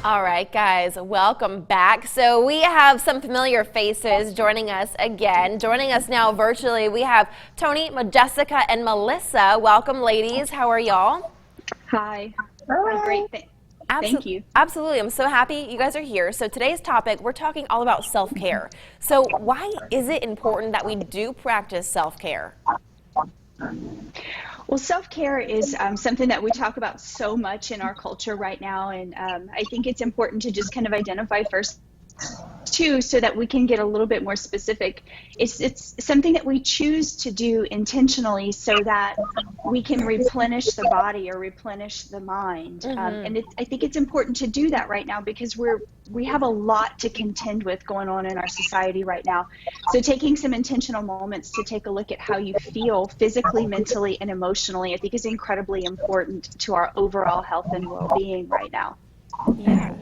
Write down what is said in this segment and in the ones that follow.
All right, guys, welcome back. So we have some familiar faces joining us again. Joining us now virtually, we have Tony, Jessica, and Melissa. Welcome, ladies. How are y'all? Hi. Hi. Great. Thank you. Absolutely. I'm so happy you guys are here. So today's topic, we're talking all about self-care. So why is it important that we do practice self-care? Well, self-care is something that we talk about so much in our culture right now. And I think it's important to just kind of identify first, too, so that we can get a little bit more specific. It's something that we choose to do intentionally so that we can replenish the body or replenish the mind. And I think it's important to do that right now because we have a lot to contend with going on in our society right now. So taking some intentional moments to take a look at how you feel physically, mentally, and emotionally, I think is incredibly important to our overall health and well-being right now. Yeah.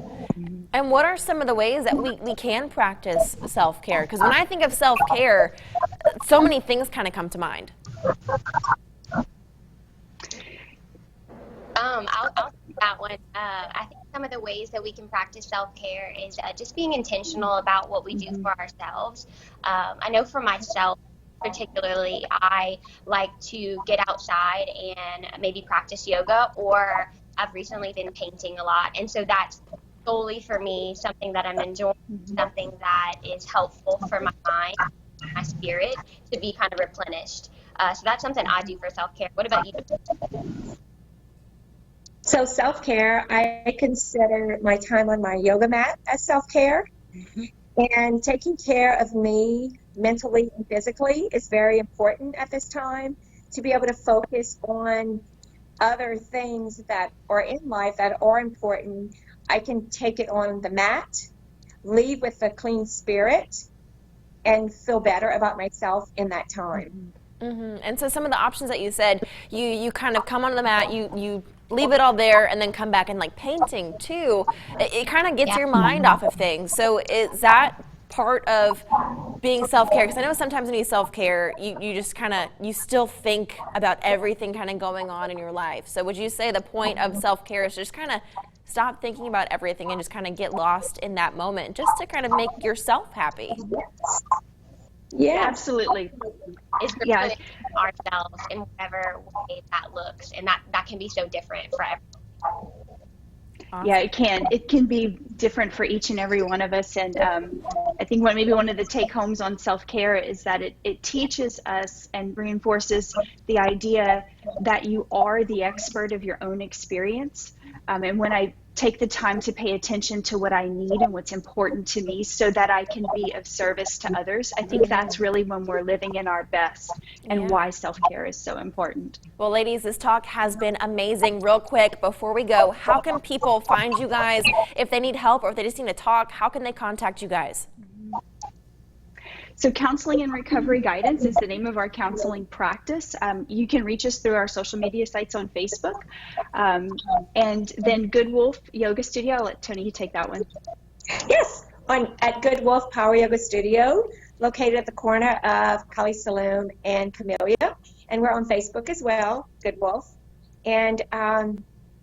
And what are some of the ways that we can practice self-care? Because when I think of self-care, so many things kind of come to mind. I'll take that one. I think some of the ways that we can practice self-care is just being intentional about what we do for ourselves. I know for myself, particularly, I like to get outside and maybe practice yoga, or I've recently been painting a lot. And so that's solely for me, something that I'm enjoying, something that is helpful for my mind, my spirit to be kind of replenished. So that's something I do for self-care. What about you? So self-care, I consider my time on my yoga mat as self-care. And taking care of me mentally and physically is very important at this time, to be able to focus on other things that are in life that are important. I can take it on the mat, leave with a clean spirit, and feel better about myself in that time. And so some of the options that you said, you kind of come onto the mat, you leave it all there, and then come back, and like painting too, it kind of gets your mind off of things. So is that part of being self-care? Because I know sometimes when you self-care, you just kind of, you still think about everything kind of going on in your life. So would you say the point of self-care is just kind of stop thinking about everything and just kind of get lost in that moment, just to kind of make yourself happy? Yeah, Absolutely. Is replenishing ourselves in whatever way that looks, and that can be so different for everyone. Awesome. Yeah, it can. It can be different for each and every one of us. And I think maybe one of the take-homes on self-care is that it teaches us and reinforces the idea that you are the expert of your own experience. And when I take the time to pay attention to what I need and what's important to me so that I can be of service to others, I think that's really when we're living in our best, and why self-care is so important. Well, ladies, this talk has been amazing. Real quick, before we go, how can people find you guys if they need help or if they just need to talk? How can they contact you guys? So Counseling and Recovery Guidance is the name of our counseling practice. You can reach us through our social media sites on Facebook. And then Good Wolf Yoga Studio. I'll let Tony take that one. yes, at Good Wolf Power Yoga Studio, located at the corner of Kali Saloon and Camellia. And we're on Facebook as well, Good Wolf. And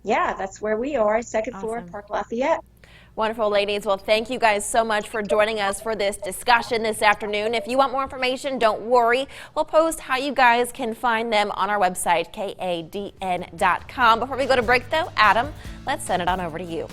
yeah, that's where we are, second floor, Park Lafayette. Wonderful, ladies. Well, thank you guys so much for joining us for this discussion this afternoon. If you want more information, don't worry. We'll post how you guys can find them on our website, kadn.com. Before we go to break, though, Adam, let's send it on over to you.